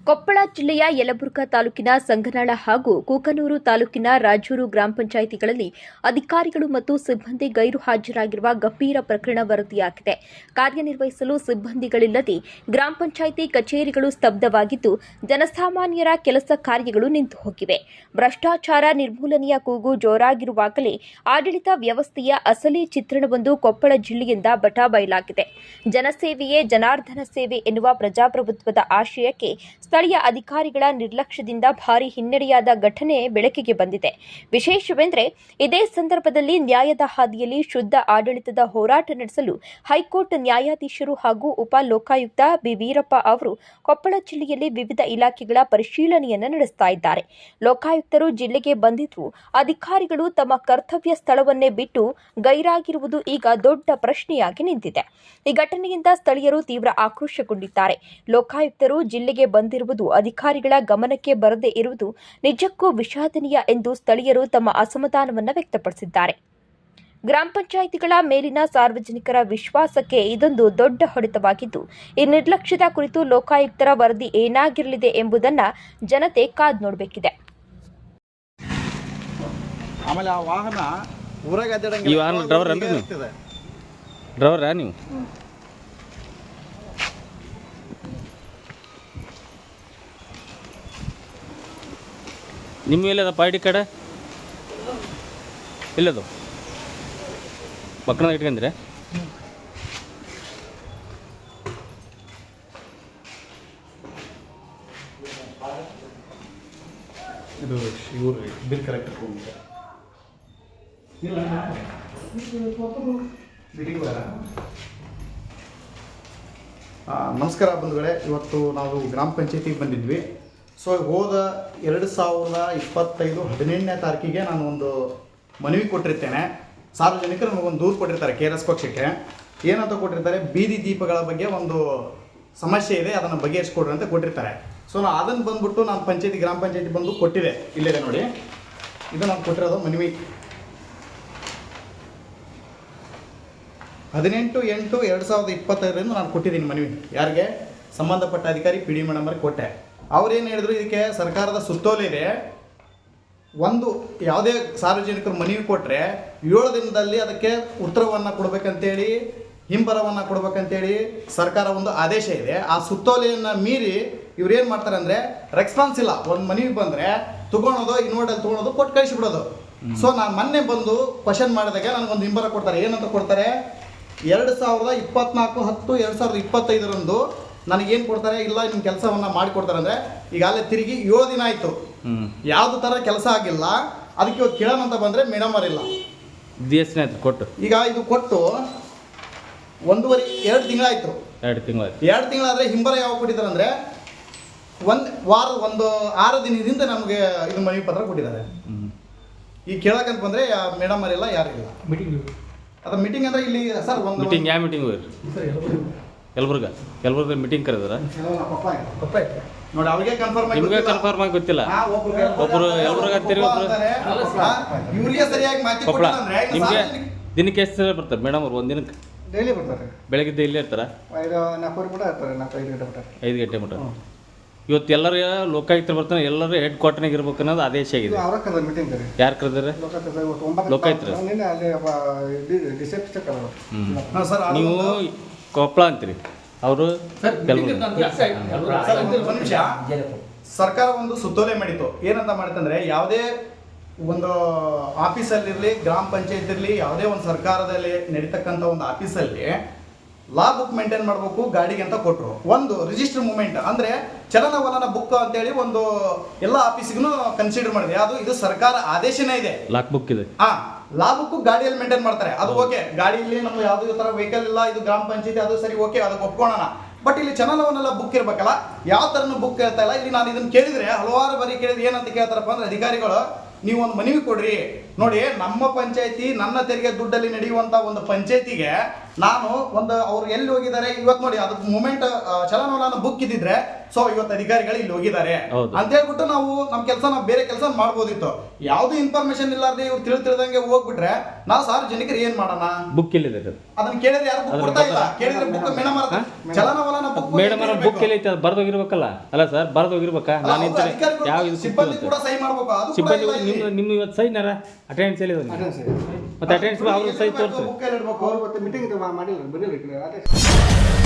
ಕೊಪ್ಪಳ ಜಿಲ್ಲೆಯ ಯಲಬುರ್ಗಾ ತಾಲೂಕಿನ ಸಂಗನಾಳ ಹಾಗೂ ಕೂಕನೂರು ತಾಲೂಕಿನ ರಾಜೂರು ಗ್ರಾಮ ಪಂಚಾಯಿತಿಗಳಲ್ಲಿ ಅಧಿಕಾರಿಗಳು ಮತ್ತು ಸಿಬ್ಬಂದಿ ಗೈರು ಹಾಜರಾಗಿರುವ ಗಂಭೀರ ಪ್ರಕರಣ ವರದಿಯಾಗಿದೆ. ಕಾರ್ಯನಿರ್ವಹಿಸಲು ಸಿಬ್ಬಂದಿಗಳಿಲ್ಲದೆ ಗ್ರಾಮ ಪಂಚಾಯಿತಿ ಕಚೇರಿಗಳು ಸ್ತಬ್ಧವಾಗಿದ್ದು, ಜನಸಾಮಾನ್ಯರ ಕೆಲಸ ಕಾರ್ಯಗಳು ನಿಂತು ಹೋಗಿವೆ. ಭ್ರಷ್ಟಾಚಾರ ನಿರ್ಮೂಲನೆಯ ಕೂಗು ಜೋರಾಗಿರುವಾಗಲೇ ಆಡಳಿತ ವ್ಯವಸ್ಥೆಯ ಅಸಲಿ ಚಿತ್ರಣವೊಂದು ಕೊಪ್ಪಳ ಜಿಲ್ಲೆಯಿಂದ ಬಟಾಬಯಲಾಗಿದೆ. ಜನಸೇವೆಯೇ ಜನಾರ್ದನ ಸೇವೆ ಎನ್ನುವ ಪ್ರಜಾಪ್ರಭುತ್ವದ ಆಶಯಕ್ಕೆ ಸ್ಥಳೀಯ ಅಧಿಕಾರಿಗಳ ನಿರ್ಲಕ್ಷ್ಯದಿಂದ ಭಾರೀ ಹಿನ್ನಡೆಯಾದ ಘಟನೆ ಬೆಳಕಿಗೆ ಬಂದಿದೆ. ವಿಶೇಷವೆಂದರೆ, ಇದೇ ಸಂದರ್ಭದಲ್ಲಿ ನ್ಯಾಯದ ಹಾದಿಯಲ್ಲಿ ಶುದ್ಧ ಆಡಳಿತದ ಹೋರಾಟ ನಡೆಸಲು ಹೈಕೋರ್ಟ್ ನ್ಯಾಯಾಧೀಶರು ಹಾಗೂ ಉಪ ಲೋಕಾಯುಕ್ತ ಬಿ. ವೀರಪ್ಪ ಅವರು ಕೊಪ್ಪಳ ಜಿಲ್ಲೆಯಲ್ಲಿ ವಿವಿಧ ಇಲಾಖೆಗಳ ಪರಿಶೀಲನೆಯನ್ನು ನಡೆಸ್ತಾ ಇದ್ದಾರೆ. ಲೋಕಾಯುಕ್ತರು ಜಿಲ್ಲೆಗೆ ಬಂದಿದ್ದು, ಅಧಿಕಾರಿಗಳು ತಮ್ಮ ಕರ್ತವ್ಯ ಸ್ಥಳವನ್ನೇ ಬಿಟ್ಟು ಗೈರಾಗಿರುವುದು ಈಗ ದೊಡ್ಡ ಪ್ರಶ್ನೆಯಾಗಿ ನಿಂತಿದೆ. ಈ ಘಟನೆಯಿಂದ ಸ್ಥಳೀಯರು ತೀವ್ರ ಆಕ್ರೋಶಗೊಂಡಿದ್ದಾರೆ. ಲೋಕಾಯುಕ್ತರು ಜಿಲ್ಲೆಗೆ ಬಂದಿರುವುದು ಅಧಿಕಾರಿಗಳ ಗಮನಕ್ಕೆ ಬರದೇ ಇರುವುದು ನಿಜಕ್ಕೂ ವಿಷಾದನೀಯ ಎಂದು ಸ್ಥಳೀಯರು ತಮ್ಮ ಅಸಮಾಧಾನವನ್ನು ವ್ಯಕ್ತಪಡಿಸಿದ್ದಾರೆ. ಗ್ರಾಮ ಪಂಚಾಯಿತಿಗಳ ಮೇಲಿನ ಸಾರ್ವಜನಿಕರ ವಿಶ್ವಾಸಕ್ಕೆ ಇದೊಂದು ದೊಡ್ಡ ಹೊಡೆತವಾಗಿದ್ದು, ಈ ನಿರ್ಲಕ್ಷ್ಯದ ಕುರಿತು ಲೋಕಾಯುಕ್ತರ ವರದಿ ಏನಾಗಿರಲಿದೆ ಎಂಬುದನ್ನು ಜನತೆ ಕಾದು ನೋಡಬೇಕಿದೆ. ಆಮೇಲೆ ಆ ವಾಹನ ಊರಾಗ ಡ್ರೈವರಾ ನೀವು? ನಿಮ್ಮ ಎಲ್ಲದಪ್ಪ ಐ ಡಿ ಕಾರ್ಡ ಇಲ್ಲದು ಪಕ್ಕದ ಇಟ್ಕೊಂಡ್ರೆ ಇದು ಇವರು ಬಿಲ್ ಕರೆಕ್ಟ್ ನಮಸ್ಕಾರ ಬಂಧುಗಳೇ. ಇವತ್ತು ನಾವು ಗ್ರಾಮ ಪಂಚಾಯತಿಗೆ ಬಂದಿದ್ವಿ. ಸೊ ಹೋದ 2025 17ನೇ ತಾರೀಕಿಗೆ ನಾನು ಒಂದು ಮನವಿ ಕೊಟ್ಟಿರ್ತೇನೆ. ಸಾರ್ವಜನಿಕರು ನಮಗೊಂದು ದೂರು ಕೊಟ್ಟಿರ್ತಾರೆ KRS ಪಕ್ಷಕ್ಕೆ. ಏನಂತ ಕೊಟ್ಟಿರ್ತಾರೆ, ಬೀದಿ ದೀಪಗಳ ಬಗ್ಗೆ ಒಂದು ಸಮಸ್ಯೆ ಇದೆ, ಅದನ್ನು ಬಗೆಹರಿಸ್ಕೊಡ್ರಿ ಅಂತ ಕೊಟ್ಟಿರ್ತಾರೆ. ಸೊ ನಾನು ಅದನ್ನು ಬಂದ್ಬಿಟ್ಟು ನಾನು ಗ್ರಾಮ ಪಂಚಾಯತಿ ಬಂದು ಕೊಟ್ಟಿದೆ. ಇಲ್ಲಿದೆ ನೋಡಿ, ಇದು ನಾನು ಕೊಟ್ಟಿರೋದು ಮನವಿ. 18/8/2025 ನಾನು ಕೊಟ್ಟಿದ್ದೀನಿ ಮನವಿ. ಯಾರಿಗೆ? ಸಂಬಂಧಪಟ್ಟ ಅಧಿಕಾರಿ PD ಮೇಡಮ್ ಅವ್ರಿಗೆ ಕೊಟ್ಟೆ. ಅವ್ರೇನು ಹೇಳಿದ್ರು, ಇದಕ್ಕೆ ಸರ್ಕಾರದ ಸುತ್ತೋಲೆ ಇದೆ. ಒಂದು ಯಾವುದೇ ಸಾರ್ವಜನಿಕರು ಮನವಿ ಕೊಟ್ಟರೆ 7 ದಿನದಲ್ಲಿ ಅದಕ್ಕೆ ಉತ್ತರವನ್ನು ಕೊಡಬೇಕಂತೇಳಿ, ಹಿಂಬರವನ್ನು ಕೊಡಬೇಕಂತೇಳಿ ಸರ್ಕಾರ ಒಂದು ಆದೇಶ ಇದೆ. ಆ ಸುತ್ತೋಲೆಯನ್ನು ಮೀರಿ ಇವ್ರೇನು ಮಾಡ್ತಾರೆ ಅಂದರೆ, ರೆಸ್ಪಾನ್ಸ್ ಇಲ್ಲ. ಒಂದು ಮನವಿ ಬಂದರೆ ತೊಗೊಳೋದು, ಇನ್ವರ್ಟಲ್ಲಿ ತೊಗೊಳೋದು, ಕೊಟ್ಟು ಕಳಿಸಿಬಿಡೋದು. ಸೊ ನಾನು ಮೊನ್ನೆ ಬಂದು ಕ್ವಶನ್ ಮಾಡಿದಾಗ ನನಗೊಂದು ಹಿಂಬರ ಕೊಡ್ತಾರೆ. ಏನಂತ ಕೊಡ್ತಾರೆ, 2024/10/2025 ನನಗೇನು ಕೊಡ್ತಾರೆ, ಇಲ್ಲ ನಿಮ್ಮ ಕೆಲಸವನ್ನು ಮಾಡಿಕೊಡ್ತಾರೆ ಅಂದರೆ, ಈಗಾಗಲೇ ತಿರುಗಿ 7 ದಿನ ಆಯಿತು, ಯಾವುದು ಥರ ಕೆಲಸ ಆಗಿಲ್ಲ. ಅದಕ್ಕೆ ಇವತ್ತು ಕೇಳೋಣ ಅಂತ ಬಂದರೆ ಮೇಡಮ್ ಅವರಿಲ್ಲ. ಕೊಟ್ಟು ಈಗ ಇದು ಕೊಟ್ಟು 2 ತಿಂಗಳಾಯಿತು. 2 ತಿಂಗಳಾದರೆ ಹಿಂಬರ ಯಾವಾಗ ಕೊಟ್ಟಿದ್ದಾರೆ ಅಂದರೆ, 1 ವಾರ 6 ದಿನದಿಂದ ನಮಗೆ ಇದು ಮನವಿ ಪತ್ರ ಕೊಟ್ಟಿದ್ದಾರೆ. ಈಗ ಕೇಳೋಕ್ಕಂತ ಬಂದರೆ ಮೇಡಮ್ ಅವರಿಲ್ಲ, ಯಾರಿಲ್ಲ. ಅದು ಮೀಟಿಂಗ್ ಅಂದರೆ ಇಲ್ಲಿ ಸರ್ ಒಂದು ಮೀಟಿಂಗ್, ಯಾವ ಮೀಟಿಂಗ್ ಯಲಬುರ್ಗಾ ಮೀಟಿಂಗ್ ಕರೆದಾರ ನೋಡಿ. ಅವ್ರಿಗೆ ನಿಮಗೆ ಕನ್ಫರ್ಮ್ ಆಗಿ ಗೊತ್ತಿಲ್ಲ. ಒಬ್ಬರು ಯಲಬುರ್ಗಾ ಅಂತೀರಿ, ಇವ್ರಿಗೆ ಸರಿಯಾಗಿ ಮಾಹಿತಿ ಕೊಪ್ಪಳ. ನಿಮಗೆ ದಿನಕ್ಕೆ ಎಷ್ಟು ಸಲ ಬರ್ತಾರೆ ಮೇಡಮ್ ಅವ್ರು? ಒಂದು ದಿನಕ್ಕೆ ಡೈಲಿ ಬರ್ತಾರೆ. ಬೆಳಗ್ಗೆ ಇಲ್ಲೇ ಇರ್ತಾರ? 4 ಮಟ್ಟ ಇರ್ತಾರೆ. 4-5 ಗಂಟೆ ಮಟ್ಟ. 5 ಗಂಟೆ ಮಟ್ಟ. ಇವತ್ತು ಎಲ್ಲರೂ ಲೋಕಾಯುಕ್ತರು ಬರ್ತಾನೆ, ಎಲ್ಲರೂ ಹೆಡ್ ಕ್ವಾರ್ಟರ್ನಾಗ ಇರ್ಬೇಕು ಅನ್ನೋದು ಆದೇಶ ಆಗಿದೆ. ಅವರ ಕರೆದ ಮೀಟಿಂಗ್ ರೀ. ಯಾರು ಕರೆದಾರೆ? ಲೋಕಾಯುಕ್ತರು. ನೀವು ಕೊಪ್ಪಳ ಅಂತೀರಿ, ಅವರು ಸರ್ಕಾರ ಒಂದು ಸುತ್ತೋಲೆ ಮಾಡಿತ್ತು. ಏನಂತ ಮಾಡಿತ್ತಂದ್ರೆ, ಯಾವುದೇ ಒಂದು ಆಫೀಸಲ್ಲಿರಲಿ, ಗ್ರಾಮ ಪಂಚಾಯತ್ ಇರಲಿ, ಯಾವುದೇ ಒಂದು ಸರ್ಕಾರದಲ್ಲಿ ನಡೀತಕ್ಕಂಥ ಒಂದು ಆಫೀಸಲ್ಲಿ ಲಾ ಬುಕ್ ಮೇಂಟೈನ್ ಮಾಡಬೇಕು ಗಾಡಿಗೆ ಅಂತ ಕೊಟ್ಟರು. ಒಂದು ರಿಜಿಸ್ಟರ್ ಮೂಮೆಂಟ್ ಅಂದರೆ ಚಲನವಲನ ಬುಕ್ ಅಂತೇಳಿ ಒಂದು ಎಲ್ಲ ಆಫೀಸಿಗೂ ಕನ್ಸಿಡರ್ ಮಾಡಿದೆ. ಇದು ಸರ್ಕಾರ ಆದೇಶನೇ ಇದೆ. ಲಾಕ್ ಬುಕ್ ಇದೆ. ಲಾ ಬುಕ್ ಗಾಡಿಯಲ್ಲಿ ಮೇಂಟೈನ್ ಮಾಡ್ತಾರೆ, ಅದು ಓಕೆ. ಗಾಡಿಯಲ್ಲಿ ನಮ್ಗೆ ಯಾವುದೇ ಥರ ವೆಹಿಕಲ್ ಇಲ್ಲ, ಇದು ಗ್ರಾಮ ಪಂಚಾಯತಿ, ಅದು ಸರಿ, ಓಕೆ, ಅದಕ್ಕೆ ಒಪ್ಕೊಳ್ಳೋಣ. ಬಟ್ ಇಲ್ಲಿ ಚಲನವನ್ನೆಲ್ಲ ಬುಕ್ ಇರಬೇಕಲ್ಲ, ಯಾವ ಥರನೂ ಬುಕ್ ಕೇಳ್ತಾ ಇಲ್ಲ. ಇಲ್ಲಿ ನಾನು ಇದನ್ನು ಕೇಳಿದರೆ, ಹಲವಾರು ಬಾರಿ ಕೇಳಿದ್ರೆ ಏನಂತ ಕೇಳ್ತಾರಪ್ಪ ಅಂದರೆ, ಅಧಿಕಾರಿಗಳು ನೀವು ಒಂದು ಮನವಿ ಕೊಡ್ರಿ. ನೋಡಿ, ನಮ್ಮ ಪಂಚಾಯತಿ ನನ್ನ ತೆರಿಗೆ ದುಡ್ಡಲ್ಲಿ ನಡೆಯುವಂಥ ಒಂದು ಪಂಚಾಯತಿಗೆ ನಾನು ಒಂದು ಅವ್ರು ಎಲ್ಲಿ ಹೋಗಿದ್ದಾರೆ ಇವತ್ತು ನೋಡಿ ಅದು ಮೂಮೆಂಟ್ ಚಲನವಲನ ಬುಕ್ ಇದ್ದಿದ್ರೆ ಸೊ ಇವತ್ತು ಅಧಿಕಾರಿಗಳು ಇಲ್ಲಿ ಹೋಗಿದ್ದಾರೆ ಹೌದು. ಅಂತ ಹೇಳ್ಬಿಟ್ಟು ನಾವು ನಮ್ಮ ಕೆಲಸ ನಾವು ಬೇರೆ ಕೆಲಸ ಮಾಡ್ಬೋದಿತ್ತು. ಯಾವ್ದು ಇನ್ಫಾರ್ಮೇಶನ್ ಇಲ್ಲಾರ್ದೆ ಇವ್ರು ತಿಳಿದಂಗೆ ಹೋಗ್ಬಿಟ್ರೆ ನಾವು ಸಾರ್ವಜನಿಕರು ಏನ್ ಮಾಡೋಣ? ಬುಕ್ ಎಲ್ಲಿದೆ ಅದು? ಅದನ್ನ ಕೇಳಿದ್ರೆ ಯಾರು book ಕೊಡ್ತಾ ಇಲ್ಲ. ಕೇಳಿದ್ರೆ ಬುಕ್ ಮೇಡಮ್ ಚಲನವಲನ ಬುಕ್ ಮೇಡಮ್ ಅವ್ರ ಬುಕ್ ಎಲ್ಲಿ ಐತೆ? ಅದು ಬರ್ದೋಗಿರ್ಬೇಕಲ್ಲ. ಅಲ್ಲ ಸರ್, ಬರ್ದೋಗಿರ್ಬೇಕಾ? ನಾನು ಇಂತ ಯಾವ ಇದು ಸಿಬ್ಬಂದಿ ಕೂಡ ಸಹಿ ಮಾಡ್ಬೇಕು. ಅದು ಕೂಡ ಸಿಬ್ಬಂದಿ ಇಲ್ಲ ಇಲ್ಲಿ. ನಿಮ್ಮ ಇವತ್ತು ಸೈನಾರ ಅಟೆಂಡೆನ್ಸ್ ಎಲ್ಲಿದೆ? ಅಟೆಂಡೆನ್ಸ್ ಮತ್ತೆ ಅಟೆಂಡೆನ್ಸ್ ಅವ್ರ ಸಹಿ ತೋರಿಸಿ. ಬುಕ್ ಎಲ್ಲಿ ಇಡ್ಬೇಕು? ಅವ್ರು ಮತ್ತೆ ಮೀಟಿಂಗ್ ಮಾಡಿಲ್ಲ ಬಂದಿಲ್ಲ ಈ ಕಡೆ ಅಟೆಂಡೆನ್ಸ್